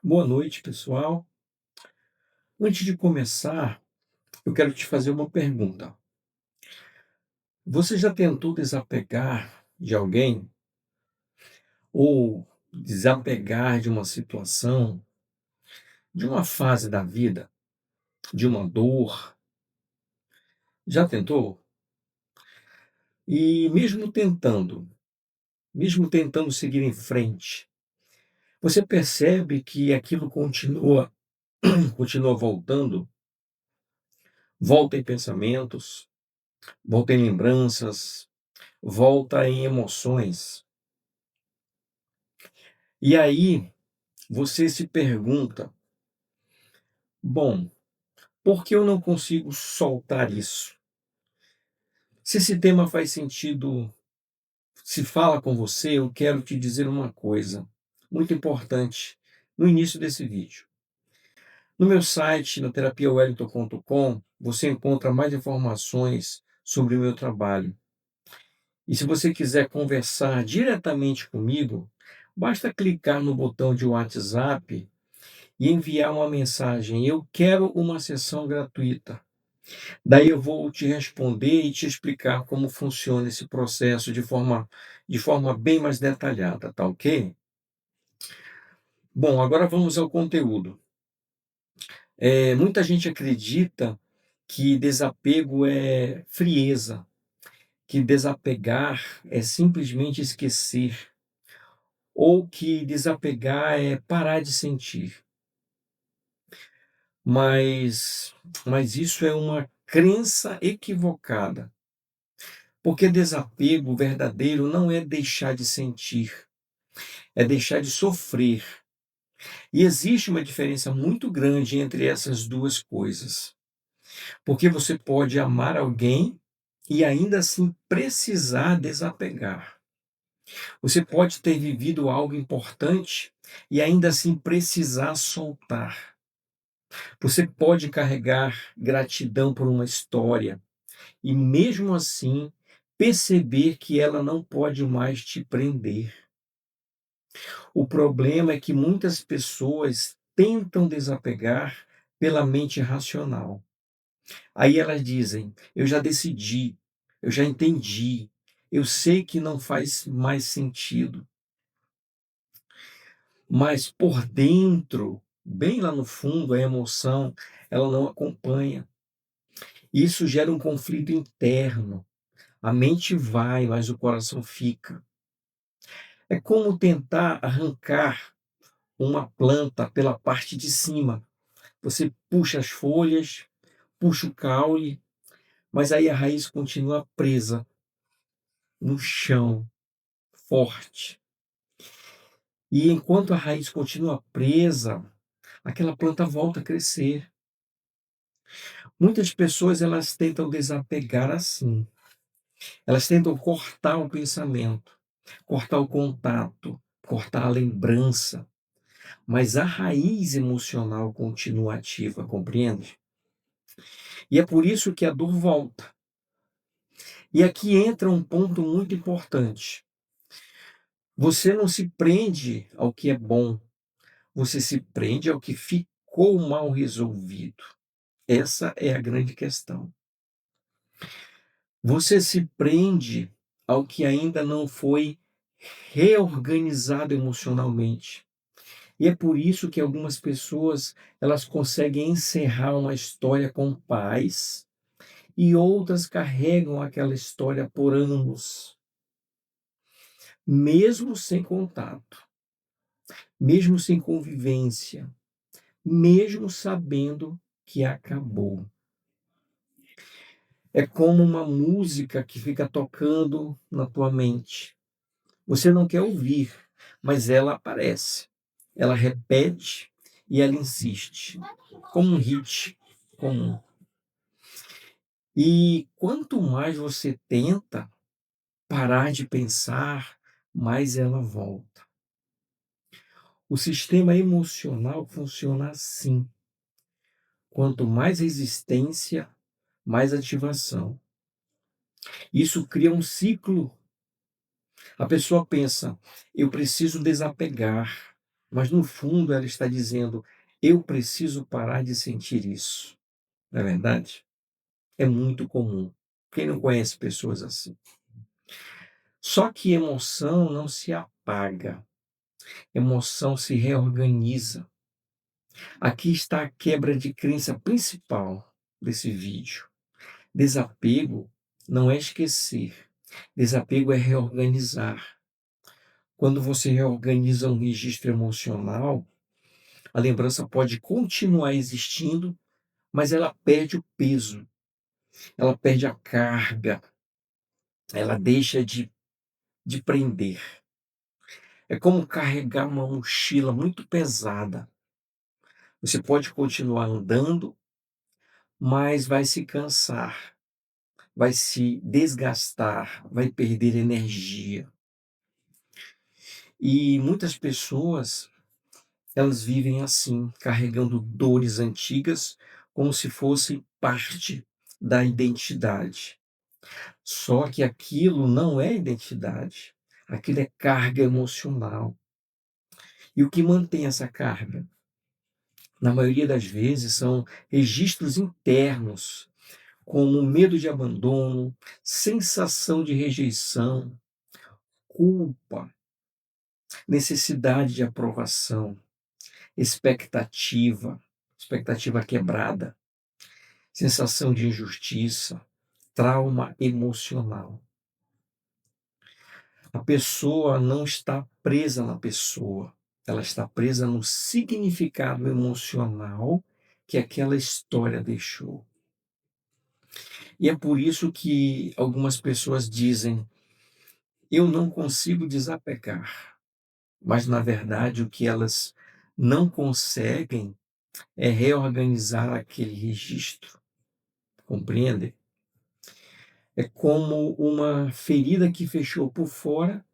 Boa noite, pessoal. Antes de começar, eu quero te fazer uma pergunta. Você já tentou desapegar de alguém ou desapegar de uma situação, de uma fase da vida, de uma dor? Já tentou? E mesmo tentando seguir em frente, você percebe que aquilo continua voltando, volta em pensamentos, volta em lembranças, volta em emoções. E aí você se pergunta: bom, por que eu não consigo soltar isso? Se esse tema faz sentido, se fala com você, eu quero te dizer uma coisa muito importante no início desse vídeo. No meu site, na terapiawellington.com, você encontra mais informações sobre o meu trabalho. E se você quiser conversar diretamente comigo, basta clicar no botão de WhatsApp e enviar uma mensagem: eu quero uma sessão gratuita. Daí eu vou te responder e te explicar como funciona esse processo de forma bem mais detalhada, tá ok? Bom, agora vamos ao conteúdo. Muita gente acredita que desapego é frieza, que desapegar é simplesmente esquecer, ou que desapegar é parar de sentir. Mas isso é uma crença equivocada, porque desapego verdadeiro não é deixar de sentir, é deixar de sofrer. E existe uma diferença muito grande entre essas duas coisas, porque você pode amar alguém e ainda assim precisar desapegar. Você pode ter vivido algo importante e ainda assim precisar soltar. Você pode carregar gratidão por uma história e mesmo assim perceber que ela não pode mais te prender. O problema é que muitas pessoas tentam desapegar pela mente racional. Aí elas dizem: eu já decidi, eu já entendi, eu sei que não faz mais sentido. Mas por dentro, bem lá no fundo, a emoção, ela não acompanha. Isso gera um conflito interno. A mente vai, mas o coração fica. É como tentar arrancar uma planta pela parte de cima. Você puxa as folhas, puxa o caule, mas aí a raiz continua presa no chão, forte. E enquanto a raiz continua presa, aquela planta volta a crescer. Muitas pessoas elas tentam desapegar assim. Elas tentam cortar o pensamento, cortar o contato, cortar a lembrança, mas a raiz emocional continua ativa, compreende? E é por isso que a dor volta. E aqui entra um ponto muito importante. Você não se prende ao que é bom, você se prende ao que ficou mal resolvido. Essa é a grande questão. Você se prende ao que ainda não foi reorganizado emocionalmente. E é por isso que algumas pessoas, elas conseguem encerrar uma história com paz e outras carregam aquela história por anos, mesmo sem contato, mesmo sem convivência, mesmo sabendo que acabou. É como uma música que fica tocando na tua mente. Você não quer ouvir, mas ela aparece. Ela repete e ela insiste, como um hit comum. E quanto mais você tenta parar de pensar, mais ela volta. O sistema emocional funciona assim. Quanto mais resistência, mais ativação. Isso cria um ciclo. A pessoa pensa: eu preciso desapegar. mas no fundo ela está dizendo: eu preciso parar de sentir isso. Não é verdade? É muito comum. Quem não conhece pessoas assim? Só que emoção não se apaga, emoção se reorganiza. Aqui está a quebra de crença principal desse vídeo. Desapego não é esquecer, desapego é reorganizar. Quando você reorganiza um registro emocional, a lembrança pode continuar existindo, mas ela perde o peso, ela perde a carga, ela deixa de prender. É como carregar uma mochila muito pesada. Você pode continuar andando, mas vai se cansar, vai se desgastar, vai perder energia. E muitas pessoas, elas vivem assim, carregando dores antigas como se fossem parte da identidade. Só que aquilo não é identidade, aquilo é carga emocional. E o que mantém essa carga? Na maioria das vezes são registros internos, como medo de abandono, sensação de rejeição, culpa, necessidade de aprovação, expectativa, expectativa quebrada, sensação de injustiça, trauma emocional. A pessoa não está presa na pessoa, ela está presa no significado emocional que aquela história deixou. E é por isso que algumas pessoas dizem: eu não consigo desapegar. Mas, na verdade, o que elas não conseguem é reorganizar aquele registro. Compreende? É como uma ferida que fechou por fora,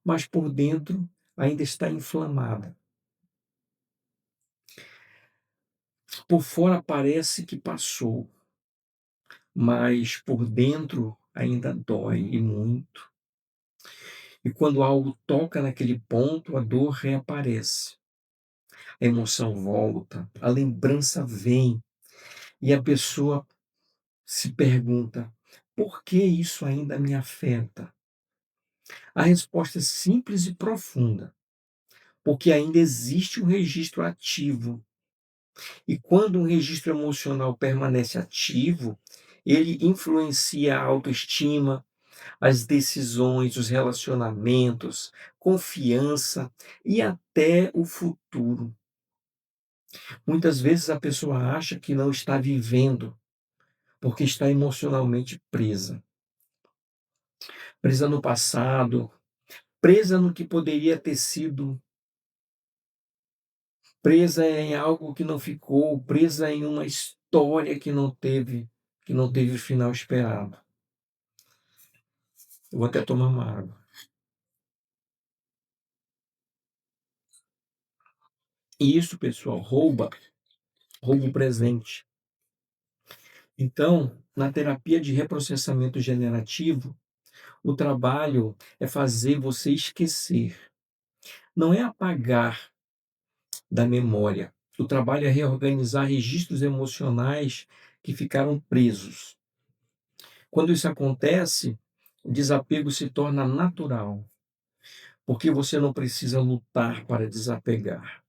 mas por dentro ainda está inflamada. Por fora parece que passou, mas por dentro ainda dói e muito. E quando algo toca naquele ponto, a dor reaparece. A emoção volta, a lembrança vem e a pessoa se pergunta: por que isso ainda me afeta? A resposta é simples e profunda: porque ainda existe um registro ativo. E quando um registro emocional permanece ativo, ele influencia a autoestima, as decisões, os relacionamentos, confiança e até o futuro. Muitas vezes a pessoa acha que não está vivendo porque está emocionalmente presa. Presa no passado, presa no que poderia ter sido, presa em algo que não ficou, presa em uma história que não teve o final esperado. Eu vou até tomar uma água. E isso, pessoal, rouba o presente. Então, na terapia de reprocessamento generativo, o trabalho é fazer você esquecer, não é apagar da memória. O trabalho é reorganizar registros emocionais que ficaram presos. Quando isso acontece, o desapego se torna natural, porque você não precisa lutar para desapegar.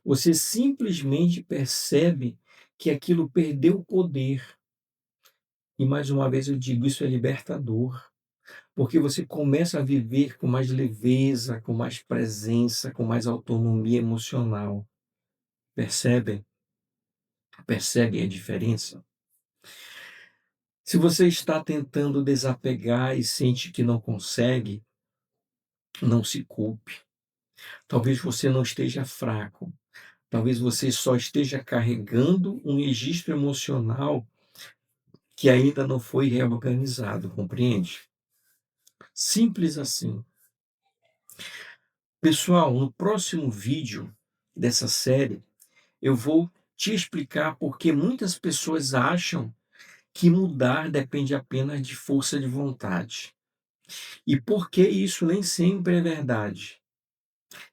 Você simplesmente percebe que aquilo perdeu o poder. E mais uma vez eu digo, isso é libertador, porque você começa a viver com mais leveza, com mais presença, com mais autonomia emocional. Percebem? Percebem a diferença? Se você está tentando desapegar e sente que não consegue, não se culpe. Talvez você não esteja fraco. Talvez você só esteja carregando um registro emocional que ainda não foi reorganizado, compreende? Simples assim. Pessoal, no próximo vídeo dessa série, eu vou te explicar por que muitas pessoas acham que mudar depende apenas de força de vontade. E por que isso nem sempre é verdade.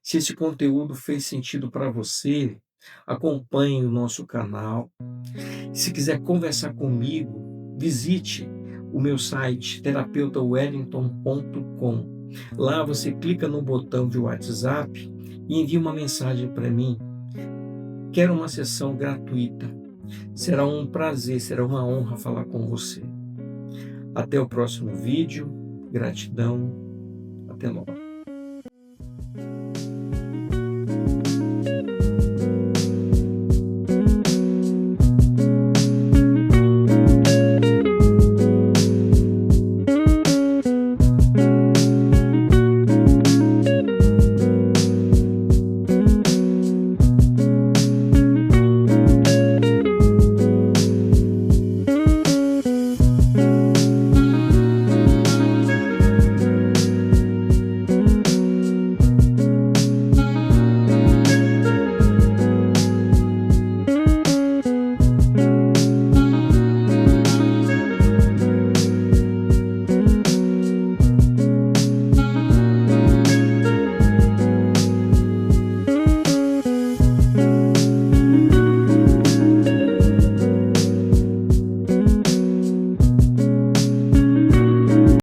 Se esse conteúdo fez sentido para você, acompanhe o nosso canal. Se quiser conversar comigo, visite o meu site terapeutawellington.com. Lá você clica no botão de WhatsApp e envia uma mensagem para mim. Quero uma sessão gratuita. Será um prazer, será uma honra falar com você. Até o próximo vídeo. Gratidão. Até logo.